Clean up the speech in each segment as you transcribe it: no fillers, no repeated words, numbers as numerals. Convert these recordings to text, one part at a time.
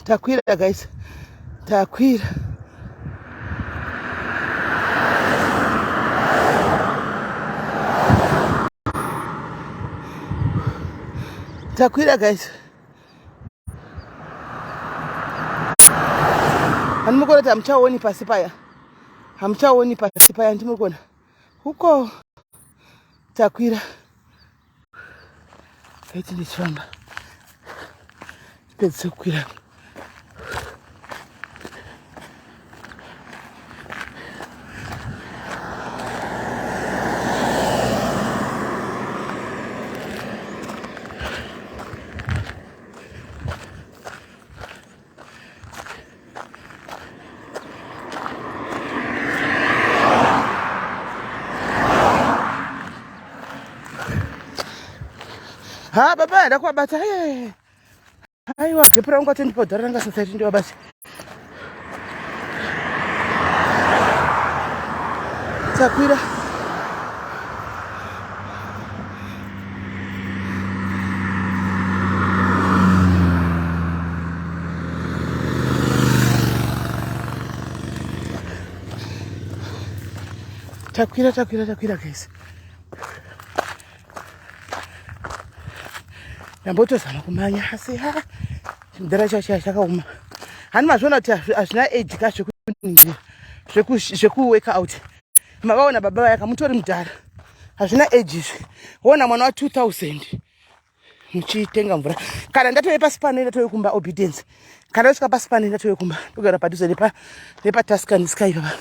Takwira, guys. Takwira. Takwira, guys. Handimukona kuti hamuchaoni pasi paya. Hamuchaoni pasi paya ndimukona. Huko Takwira. Kaiti ndichifamba. Pedze kukwira. Ha baba ndakwabata aiwa gepera unga tendipodhara ranga society ndiwa basi Takwira Takwira guys. Ndambotozama kumanya asi chimudhara chacho chakauma. Hani mazvona kuti hazvina age kazvekuningira zvekuweka out. Mavaona baba vaya kamutori mudhara. Hazvina age izvi. Wona mwana wa 2000 muchitenga mvura. Kana ndatowe pasi pano ndatowe kumba obedience. Kana usika pasi pano ndatowe kumba ndogara padhuze nepa Tuscany Sky baba.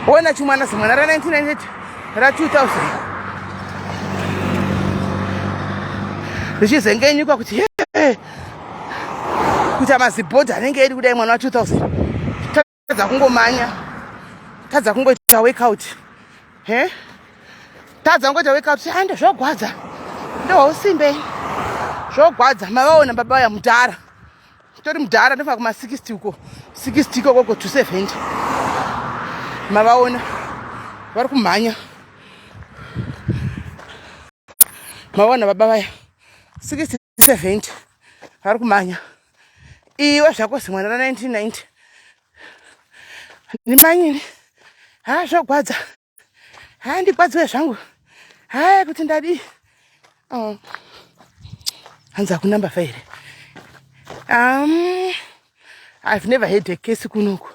Wona chimwana simwana ra 1998 ra 2000 richizengenyuka kuti kuti amazibhodha anenge edi kudai mwana wa 2000 tadza kungomanya tadza kungoita workout tadza kungoita workout ande zvogwadza ndohausimbe zvogwadza mavaona baba vaya mudhara tori mudhara ndofa kuma 60 uko 60 koko 270 mavaona vari kumhanya mavaona baba vaya 60-70 vari kumhanya iwe zvako zimwana ra 1990 ndimanyini zvogwadza ndikwadziwe zvangu kuti ndadi hanzi hakunamba faire I've never had a case kunoku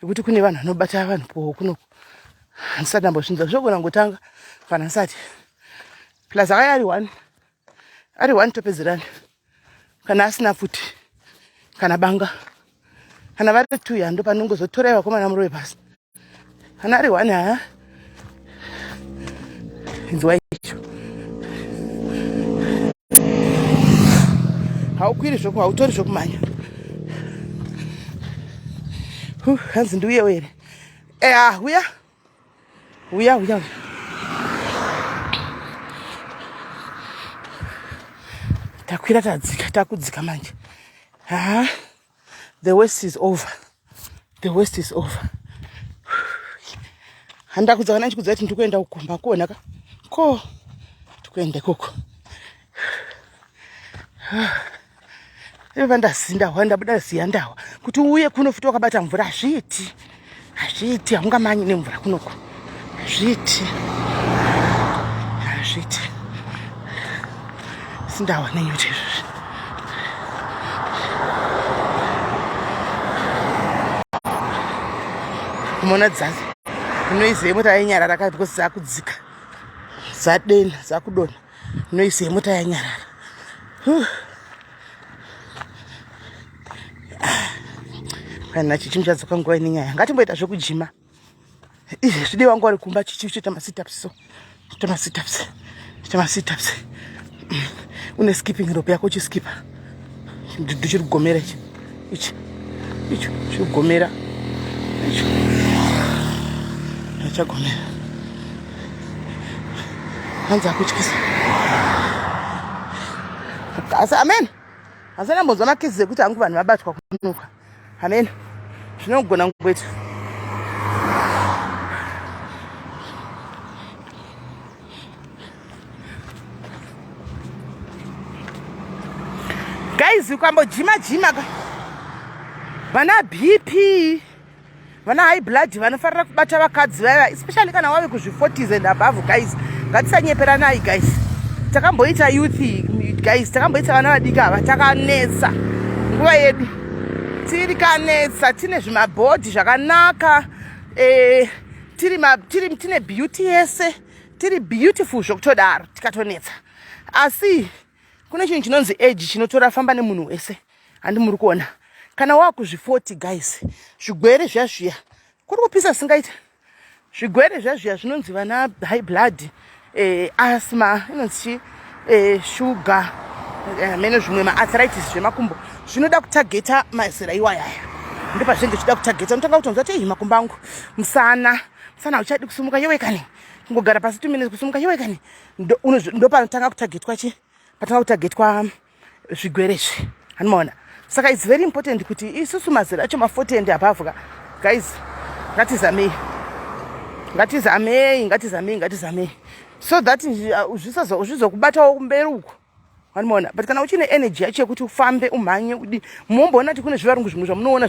kuti kune vanhu vanobata vanhu poho kunoku handisati ndambosvinza zvogona ngotanga kana ndisati plus akaya ari one topedzerani kana asina futi kana banga kana vari 2 yando panongozotora vakomana murowe pasi kana ari 1 inzwa icho haukwiri zvoku hautori zvokumanya hanzi ndiuye were uya Takwira tadzika takudzika manje the worst is over handa kudza kana chikudza kuti ndikuenda kukomba kuona ko tikuende koko ndazinda hwanda buda ziya ndawa kuti uye kunofuta wakabata mvura hazviti haungamanyi nemvura kunoko hazviti sindawa nenyuti izvozvi kumona dzadzi inoizive mota yanyarara kai because dzakudzika dzadena dzakudonha inoizive mota yanyarara kana chichimi chadzoka nguva ine nyaya ngatimboita zvekujima izvi zvide wangu wari kumba chichiita masitaps une skipping rope yako chiskipa ndidhu chiri kugomera ichi chiri kugomera ichi achagomera hanzi akutyisa asi amen hasi ndambonzwa makizi ekuti hangu vanhu vabatwa kunuka amen zvinogona ngwetu guys ukambojima vana BP vana high blood vanofarira kubata vakadzi vaya, especially kana wave kuzvi40s and above. Guys, ngatisanyeperanai guys. Takamboita youth guys, takamboita vana vadiki ava takanetsa nguva yedu, tiri kanetsa, tine zvimabhodhi zvakanaka, tine beauty yese, tiri beautiful zvokutodaro tikatonetsa. Asi kune chinhu chinonzi age chinotora famba nemunhu wese. Handi muri kuona kana wakuzvi40 guys, zvigwere zvazviya kuri kupisa singaita, zvigwere zvazviya zvinonzi vana high blood, asthma, inonzi sugar, mene zvimwe maarthritis zvemakumbo zvinoda kutageta mazera iwaya. Ndipo pazvinenge zvida kutageta, unotanga kutonzwa kuti makumbo angu musana uchadi kusumuka yewekani, kungogara pasi 2 minutes kusumuka yewekani, ndo panotanga kutagetwa patanga kutagetwa zvigwere izvi. Hanimaona, saka it's very important kuti isusu mazera acho ma40 and above guys, ngatizamei so that zvizokubatawo kumberi uko. Hanimaona, but kana uchine energy yacho yekuti ufambe umhanye udi, muombaona kuti kune zvivarungu zvimwe zvamunoona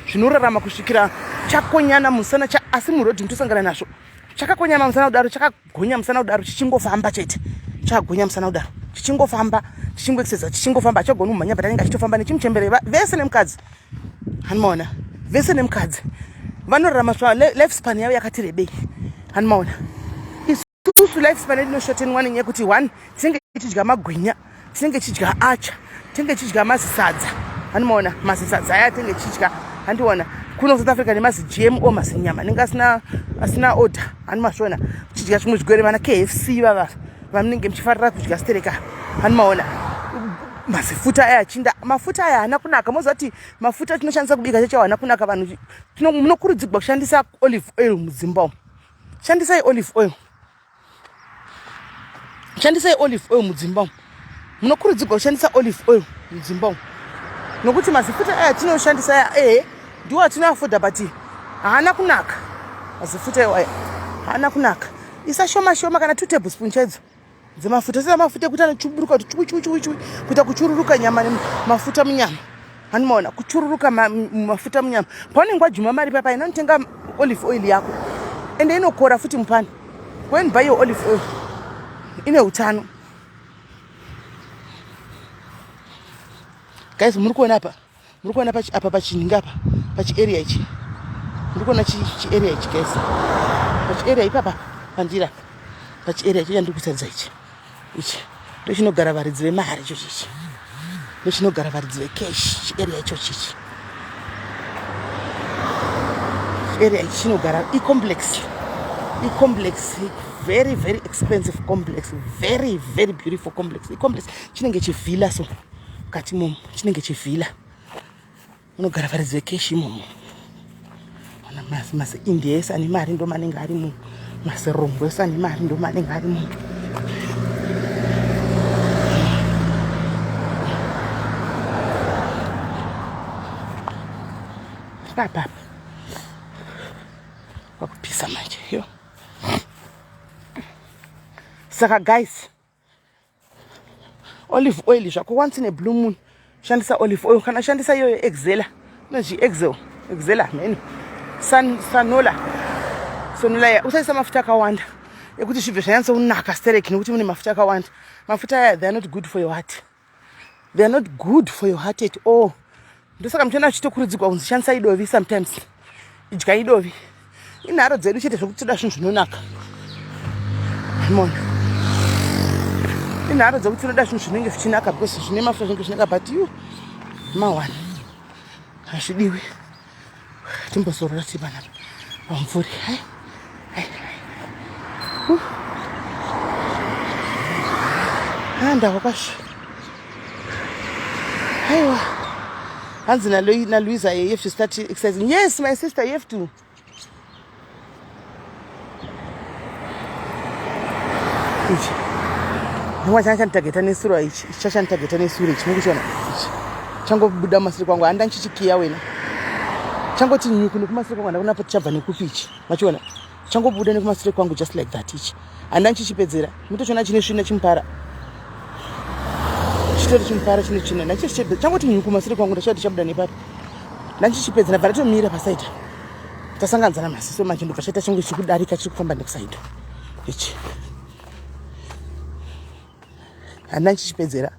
zvinorarama kusvikira chakonyana musana asi murodhi mutosangana nazvo, chakakonyana musana kudaro, chakagonya musana kudaro, chichingofamba chete, chakagonya musana kudaro, chichingofamba, chichingoexercise, chichingofamba, achagona kumhanya but anenge achitofamba nechimuchembere vese nemukadzi. Hanimaona, vese nemukadzi vanorarama zva life span yavo yakati rebei. Hanimaona, isusu life span yedu inoshotenwa nenyaya yekuti 1 tinenge tichidya magwinya, tinenge tichidya acha, tinenge tichidya mazisadza. Hanimaona, mazisadza aya tinenge tichidya, handiona kuno South Africa nemazi GMO mazinyama ninga asina order. Hanimashona tichidya zvimwe zvigwere vana KFC vava vanenge mchifarira kudya stereka. Hanimaona, mazifuta aya chinda, mafuta aya hana kunaka. Mozati mafuta tinoshandisa kubika chacho hana kunaka. Vanhu munokurudzirwa kushandisa olive oil mudzimba. Shandisai olive oil. Shandisai olive oil mudzimba. Munokurudzirwa kushandisa olive oil mudzimba. Nokuti mazifuta aya tinoshandisa ndiwo atinoafoda but hana kunaka. Mazifuta aya hana kunaka. Isa shoma kana 2 tablespoons chaidzo dzemafuta. Sasa mafuta kuti anochuburuka kuita kuchururuka nyama mafuta munyama. Hanimaona, kuchururuka mafuta munyama. Paunenge wajuma mari papa inotenga olive oil yako ende inokora futi mupani. When buy your olive oil ine utano. Guys, muri kuona apa pachininga apa pachi area ichi. Muri kuona chi area ichi guys. Pachi area ipapa pandira. Pachi area ichi ndiri kutaridza ichi. Ichi ndochinogara varidzi vemari icho chichi. Ndochinogara varidzi vecash chi area icho chichi. Area ichi chinogara complex, very expensive complex, very beautiful complex. Complex chinenge chivilla so kati momo, chinenge chivilla. Unogara varidzi vecash momo. Ona mas India esa ni mari ndo manenge ari mu. Mas Rombo esa ni mari ndo manenge ari mu. Papa. Wakupisa manje yo. Saka guys, olive oil zvako once in a blue moon shandisa olive oil. Kana shandisa yoyo exela, nozvi exela menu sanola ya usaisa mafuta akawanda ekuti zvibve zvanyatsa unaka stereki nekuti mune mafuta akawanda. Mafuta aya they are not good for your heart. They are not good for your heart at all. Ndosaka mchana chitokurudzirwa kunzi shandisa idovi sometimes. Idya idovi. Inharo dzedu chete zvokuti toda zvinhu zvinonaka. Mona. Inharo dzekuti toda zvinhu zvinenge zvichinaka because zvine mafuta zvinenge zvinaka but you mawani. Hazvidiwi. Timbozorora tiri panapa pamvuri. Anda wakasho. Aiwa. Hanzi na Louisa, you have to start exercising. Yes, my sister, you have to. Changu nesura ichi. Chachanitageta nesura ichi. Mukuchiona ichi. Changobuda masiri kwangu anda nchichikiya wena. Changoti nyuku nekumasiri kwangu ndakuna pati chabva nekupi ichi. Machiona. Changobuda nekumasiri kwangu just like that ichi. Anda nchichipedzera. Mutochiona chine svina chimpara. chitori chimupara chine china nachichipedza changoti nyuku masiri kwangu ndachati chabuda nepapi nandichipedza ndabva ndatomira pasaidha tasanganzana masiso manje ndobva chaita chingu chikudarika chiri kufamba nekusaidha ichi handina ndichichipedzera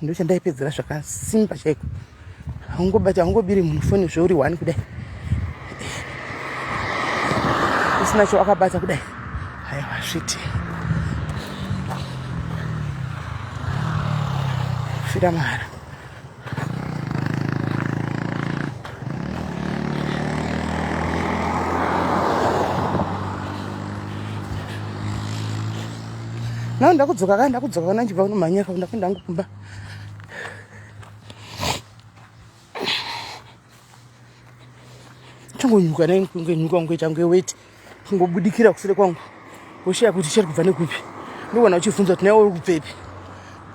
ndochandaipedzera zvakasimba chaiko haungobati haungobiri munhu foni zveuri 1 kudai usina chawakabata kudai haiwa sviti fira mahara nao ndakudzoka kana ndibva kunomhanya kaunda kundangu kumba changonyuka ngenyuka ngoita ngeweti kungobudikira kusere kwangu woshiya kuti chiri kubva nekupi ndikuona uchivhunza kuti naye uri kubvepi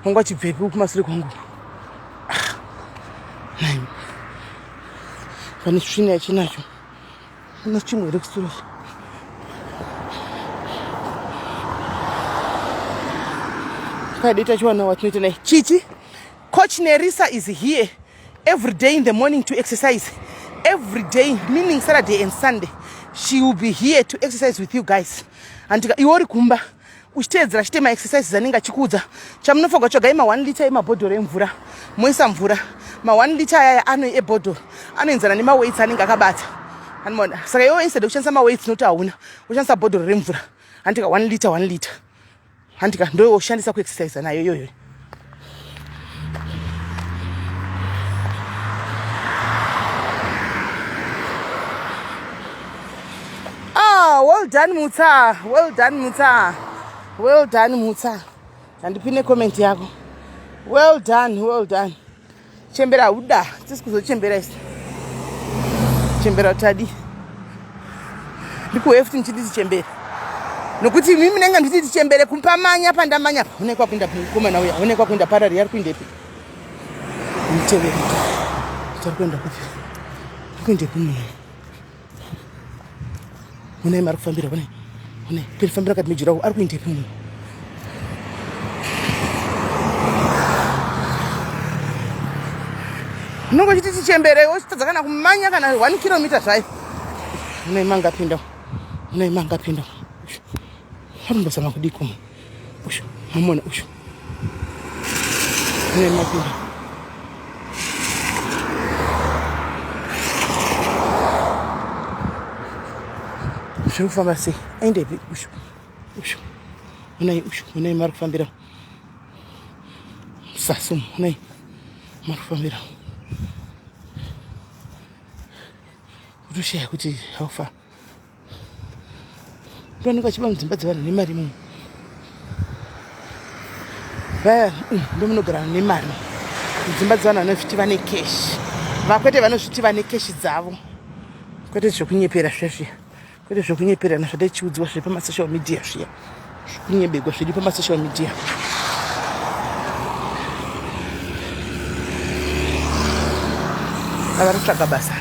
wanga chibvepi ukumasire kwangu pane svina yachinacho una chimwe ere kusura kadita chiwana watinoita naye chichi coach Nerissa is here every day in the morning to exercise every day meaning Saturday and Sunday she will be here to exercise with you guys and iwori kumba uchiteedzera chitema exercises anenge achikuudza chamunofanirwa kutsvagai ma1 liter emabhodhoro emvura moisa mvura ma1 liter aya ano ebhodhoro anoenzana nemaweights anenge akabata anmona saka iwe instead kushandisa maweights noti hauna ushandisa bhodhoro remvura handika 1 liter handika ndo ushandisa kuexercise nayo yoyo well done Mutsa andipine comment yako well done chembera uda tisi kuzochembera isi chembera utadi ndikuhefti ndichiti chembera nokuti mimi nenga nditi chembere kumpamanya pandamanya unekwa kuenda kumana uya unekwa kuenda parari yari kuindepi mtevera tari kuenda kupi kuindepi mune mari kufambira une pirifambira kati mijira ari kuindepi munhu nongo chiti tichembere wochitadza kana kumanya kana 1 kilometer zvayo unoimanga pinda harumbosama kudiko usho mamona usho unoimapinda zvekufamba sei aindepi usho unai mari kufambira sasu unai mari kufambira utoshaya kuti haufa ndoanenge achiba mudzimba dzevanhu nemari munhu vaya ndomunogara vanhu nemari mudzimba dzevanhu vanozviti vane keshi vakwete vanozviti vane keshi dzavo kwete zvokunyepera zvezviya kwete zvokunyeperana zvadaichiudziwa zviri pamasocial media zviya zvokunyebegwa zviri pamasocial media avari kutsvaga basa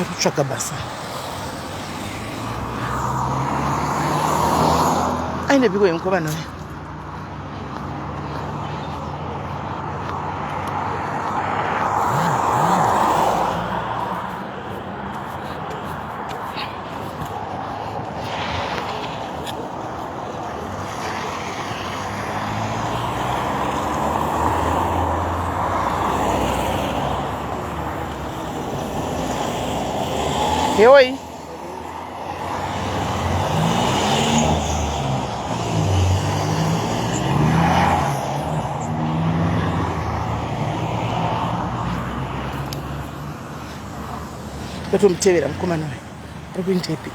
kutsvaga basa ainepiko yemukomana uya Oi. Totomutevera mukomana we ari kuindepi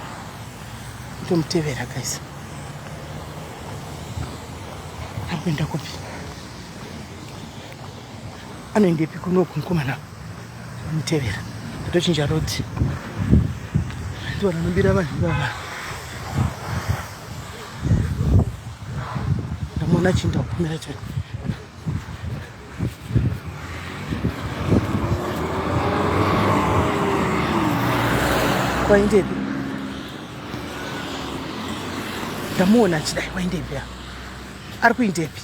totomutevera guys ari kuenda kupi anoendepi kunoku mukomana mutevera totochinja rodi ndovanobira vanhu vava ndamona chinda kupumira chari Waendepi? Ndamuona achidai waendepi? Ari kuendepi?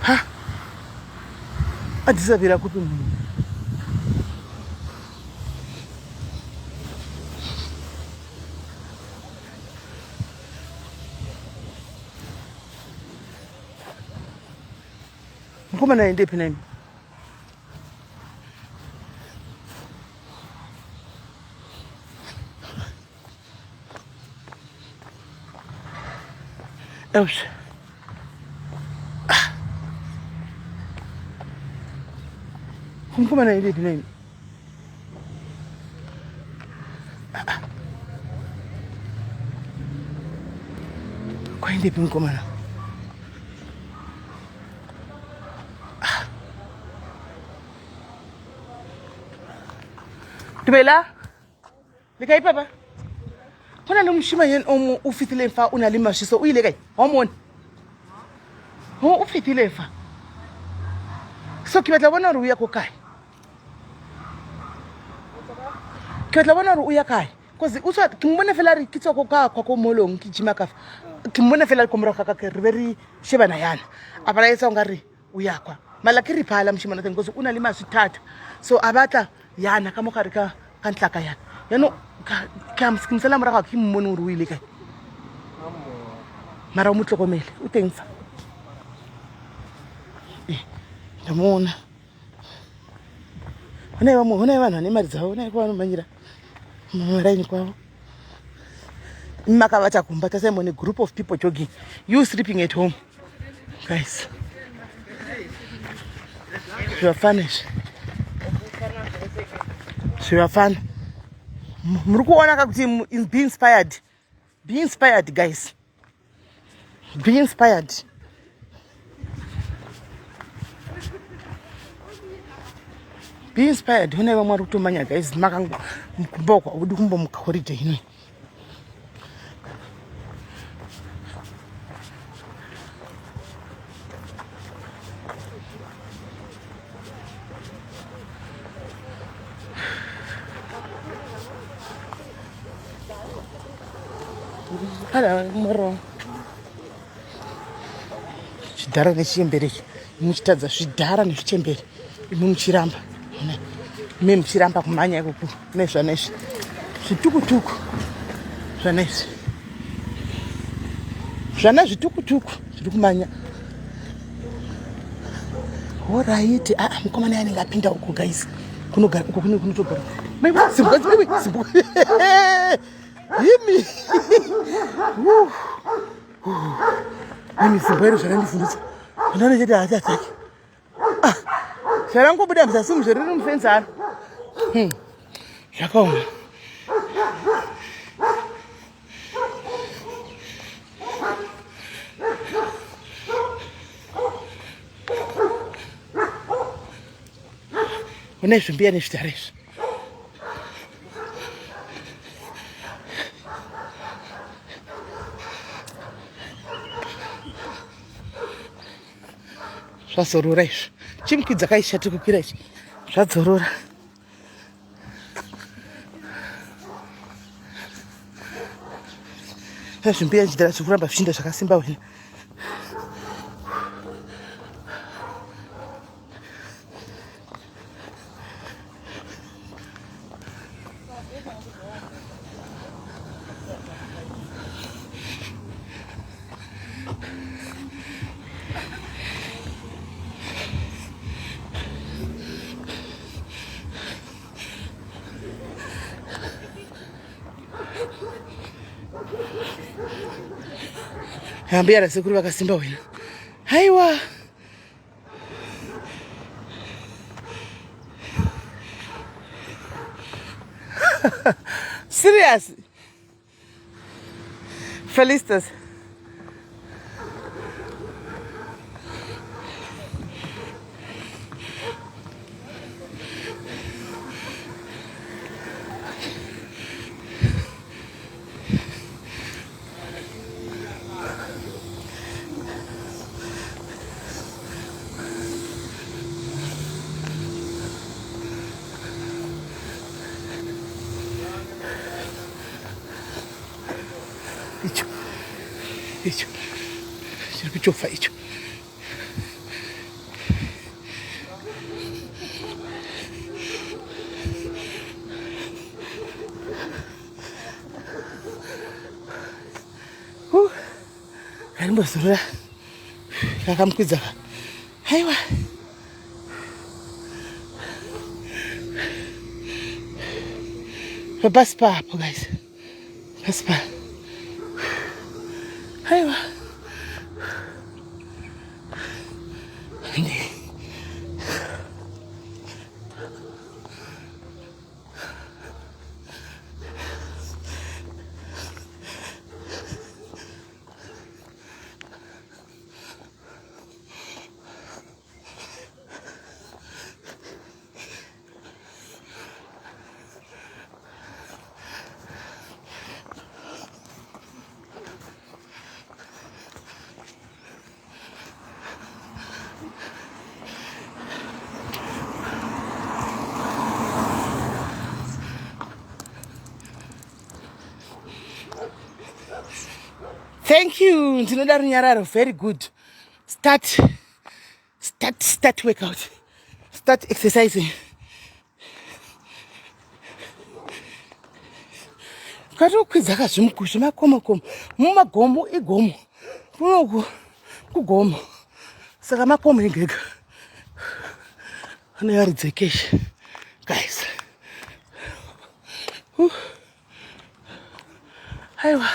Ha? Adzisapira kupi munhu? Mukomana aendepi nani? Ouch. Mukomana aendepi nani? Kwaendepi mukomana? Dumela? Lekai papa? Hona le moshimanyane o mo o fitileng fa o na le mashiso o ile kae? Ha o mona? O fitile fa. So ke batla bona re o ya ko kae? Ke batla bona re o ya kae? Cause o tswa ke mmone fela re kitso ko ka kwa ko molong ke jima ka. Ke mmone fela ko mora ka re be re shebana yana. A bala etsa ngare o ya kwa. Mala ke re phala moshimane teng cause o na le masithata. So a batla yana ka mo gare ka ntlaka yana. Yano ka msela mora ga ke mmone o re o ile kae? Mara o motlokomele o teng fa. Ndamona. Hone ba mo hone ba nane mari dzawo ne kwa manyira. Maraini kwao. Mmaka bacha kumbata same on a group of people jogging. You sleeping at home. Guys. You are fanish. So you are fun. Muri kuona kakuti is be inspired. Be inspired guys. Be inspired. Be inspired. Hone ba mwaru tumanya guys. Makango mboko udukumbo mkakoride hino. Hala moro. Chidara nechembere. Muchitadza zvidhara nezvichembere. Muchiramba. Muchiramba kumanya ikuku nezvanezvi. Zvitukutuku. Zvanezvi. Zvana zvitukutuku zviri kumanya. Alright. Mukomana yanenge apinda uko guys. Kunogara uko kunotogara. Maiwa simba. Yimi. Yimi simba zvanandifundisa. Ndane chete ataki. Zvarangobuda muzasi zviri mufenzana. Zvakaoma. Une zvimbiya nezvidhara izvi. Zvazorora izvi. Chimukidza kaisha tikukwira izvi. Zvadzorora. Zvimbiya nezvidhara zviri kuramba zvichinda zvakasimba wena. Ambia sekuru vakasimba wena. Haiwa. Serious. Felicitas. icho chiri kuchofa icho. Karimbozorora kakamukwidza haiwa. Pasi papo guys, pasi pa haiwa. Thank you. Ndinoda runyararo. Very good. Start workout. Start exercising. Katokwidza kazvimukusha makomo mumagomo igomo kunoku kugomo saka makomo egega anoyaridze keshe guys. Aiwa.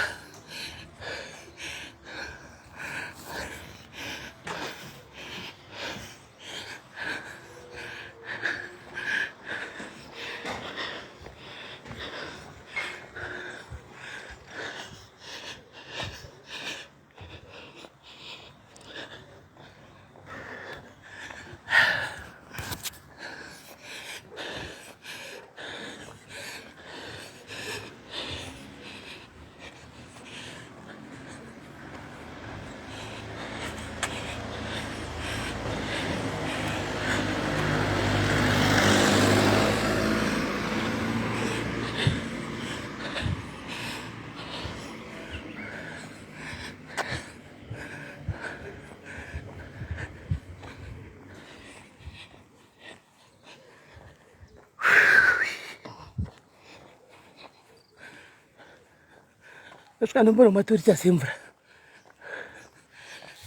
Nosvika ndombona matorita semvura.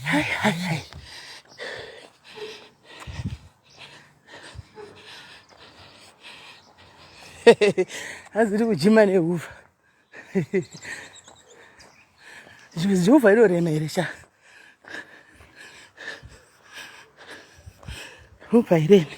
Hai. Haziri kujima nehuvha. Huvha inorema here sha. Huvha irene.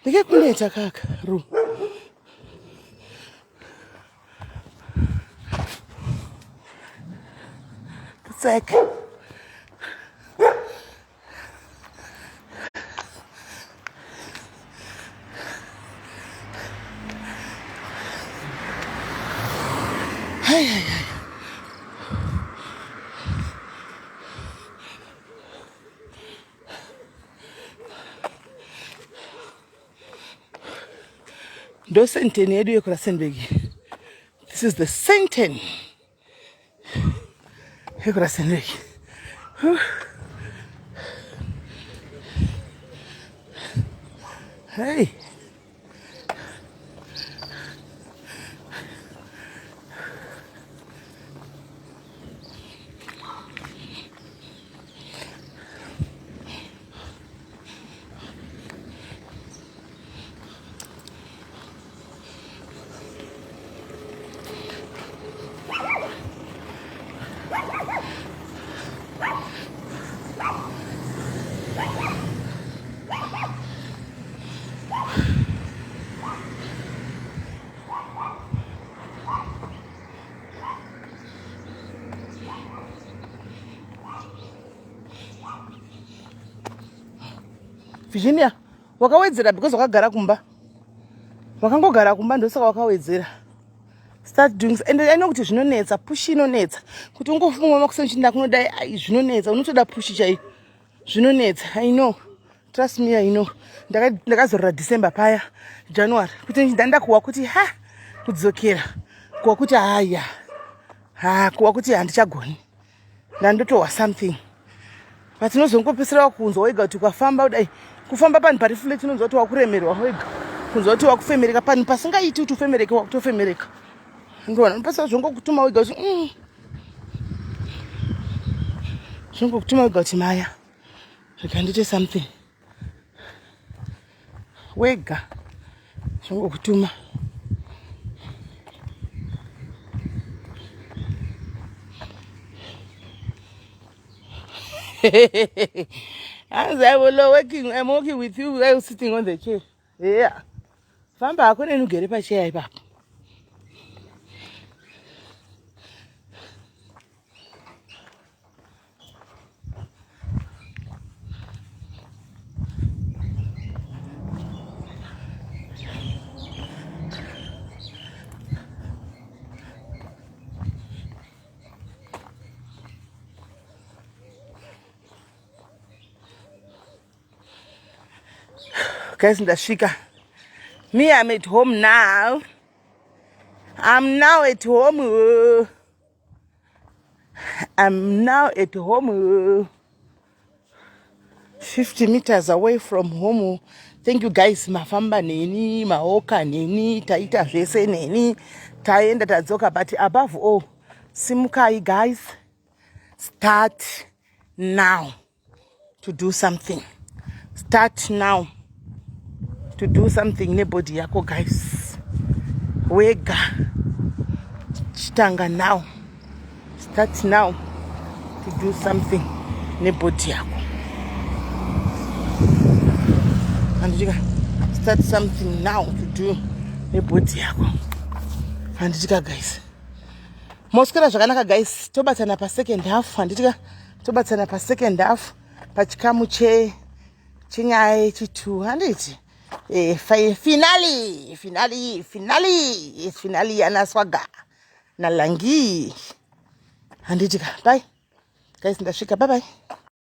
Ndike kunetsa kaka ru. Tsek. Hai. Ndo senteni yedu yeKrusenburg. This is the senten yeKrusenburg. Hey. Virginia, wakawedzera because wakagara kumba. Wakangogara kumba ndosaka wakawedzera. Start doing, and I know kuti zvinonetsa, push inonetsa. Kuti ungofunga makusenzhinda kunodai ai zvinonetsa, unotoda push chai. Zvinonetsa, I know. Trust me, I know. Ndakazorora December paya, January. Kuti ndanda kuwa kuti kudzokera. Kuwa kuti haya. Kuwa kuti handichagoni. Ndandotowa something. But unozongopesera kunzwa wega kuti ukafamba kudai kufamba panhu pari flat unonzwa kuti wakuremerwa wega. Kunzwa kuti wakufemereka panhu pasingaiti kuti ufemereke wakutofemereka. Ndona unopesera zvongokutuma wega kuti zvongokutuma wega kuti maya. Zvakandite something. Wega. Zvongokutuma. As I was working, I'm working with you. I was sitting on the chair. Yeah. Famba, I couldn't get a chair. Guys, ndasvika. Me, I'm at home now. I'm now at home. I'm now at home. 50 meters away from home. Thank you guys. Mafamba neni, maoka neni, taita zvese neni, taenda tadzoka. But above all, simukai guys. Start now to do something. Start now to do something nebody yako guys. Wega. Chitanga now. Start now to do something nebody yako. And you start something now to do nebody yako. And you guys. Moskera zvakanaka guys. Tobatana pa second half. And you tobatana pa second half. Pachikamu chenyai chitu. And it. Finally anaswaga nalangi. Andijika, bye guys, ndashika, bye bye.